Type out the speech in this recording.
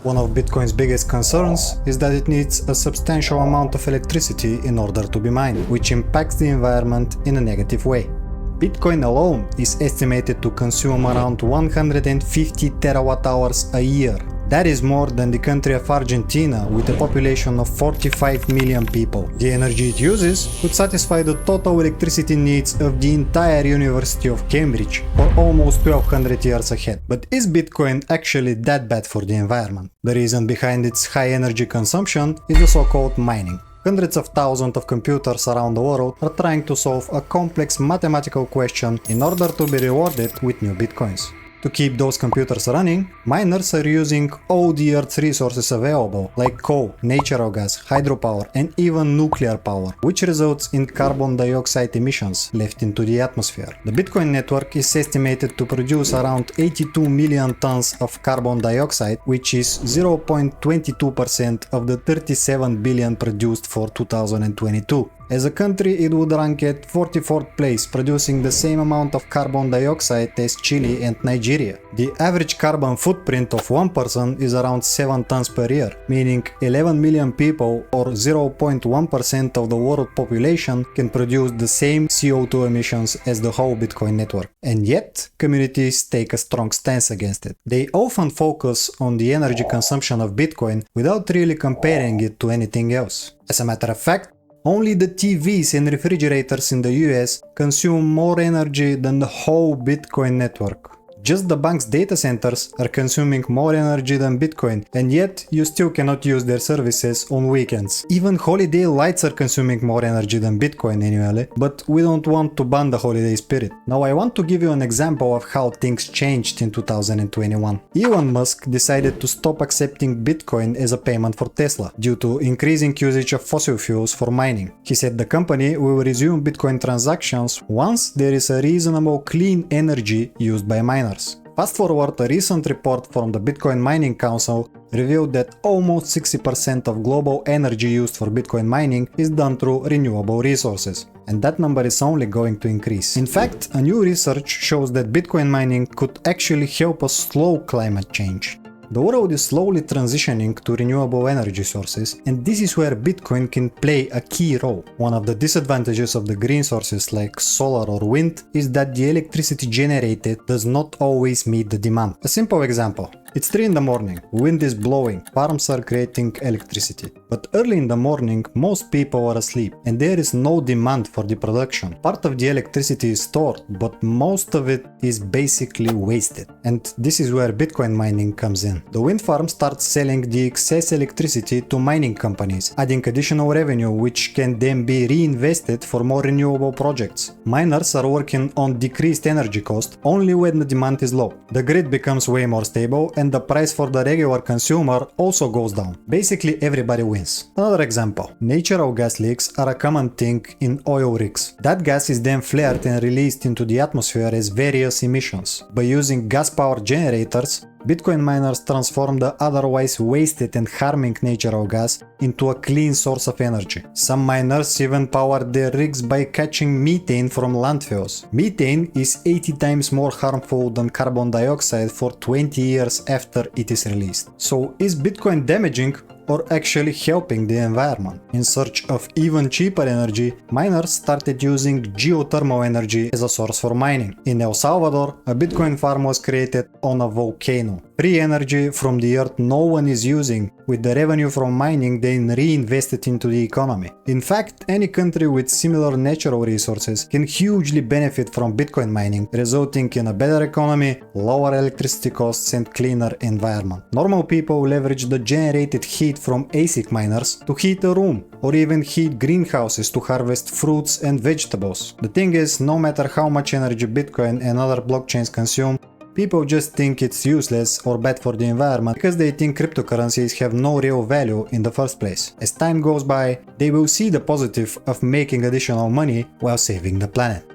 One of Bitcoin's biggest concerns is that it needs a substantial amount of electricity in order to be mined, which impacts the environment in a negative way. Bitcoin alone is estimated to consume around 150 terawatt-hours a year. That is more than the country of Argentina, with a population of 45 million people. The energy it uses would satisfy the total electricity needs of the entire University of Cambridge for almost 1200 years ahead. But is Bitcoin actually that bad for the environment? The reason behind its high energy consumption is the so-called mining. Hundreds of thousands of computers around the world are trying to solve a complex mathematical question in order to be rewarded with new bitcoins. To keep those computers running, miners are using all the Earth's resources available, like coal, natural gas, hydropower, and even nuclear power, which results in carbon dioxide emissions left into the atmosphere. The Bitcoin network is estimated to produce around 82 million tons of carbon dioxide, which is 0.22% of the 37 billion produced for 2022. As a country, it would rank at 44th place, producing the same amount of carbon dioxide as Chile and Nigeria. The average carbon footprint of one person is around 7 tons per year, meaning 11 million people, or 0.1% of the world population, can produce the same CO2 emissions as the whole Bitcoin network. And yet, communities take a strong stance against it. They often focus on the energy consumption of Bitcoin without really comparing it to anything else. As a matter of fact, only the TVs and refrigerators in the US consume more energy than the whole Bitcoin network. Just the bank's data centers are consuming more energy than Bitcoin, and yet you still cannot use their services on weekends. Even holiday lights are consuming more energy than Bitcoin annually, but we don't want to ban the holiday spirit. Now I want to give you an example of how things changed in 2021. Elon Musk decided to stop accepting Bitcoin as a payment for Tesla due to increasing usage of fossil fuels for mining. He said the company will resume Bitcoin transactions once there is a reasonable clean energy used by miners. Fast forward, a recent report from the Bitcoin Mining Council revealed that almost 60% of global energy used for Bitcoin mining is done through renewable resources, and that number is only going to increase. In fact, a new research shows that Bitcoin mining could actually help us slow climate change. The world is slowly transitioning to renewable energy sources, and this is where Bitcoin can play a key role. One of the disadvantages of the green sources like solar or wind is that the electricity generated does not always meet the demand. A simple example. It's 3 in the morning, wind is blowing, farms are creating electricity. But early in the morning, most people are asleep, and there is no demand for the production. Part of the electricity is stored, but most of it is basically wasted. And this is where Bitcoin mining comes in. The wind farm starts selling the excess electricity to mining companies, adding additional revenue which can then be reinvested for more renewable projects. Miners are working on decreased energy cost only when the demand is low. The grid becomes way more stable, and the price for the regular consumer also goes down. Basically, everybody wins. Another example. Natural gas leaks are a common thing in oil rigs. That gas is then flared and released into the atmosphere as various emissions. By using gas-powered generators, Bitcoin miners transform the otherwise wasted and harming natural gas into a clean source of energy. Some miners even power their rigs by catching methane from landfills. Methane is 80 times more harmful than carbon dioxide for 20 years after it is released. So is Bitcoin damaging or actually helping the environment? In search of even cheaper energy, miners started using geothermal energy as a source for mining. In El Salvador, a Bitcoin farm was created on a volcano. Free energy from the earth no one is using, with the revenue from mining then reinvested into the economy. In fact, any country with similar natural resources can hugely benefit from Bitcoin mining, resulting in a better economy, lower electricity costs, and cleaner environment. Normal people leverage the generated heat from ASIC miners to heat a room, or even heat greenhouses to harvest fruits and vegetables. The thing is, no matter how much energy Bitcoin and other blockchains consume, people just think it's useless or bad for the environment because they think cryptocurrencies have no real value in the first place. As time goes by, they will see the positive of making additional money while saving the planet.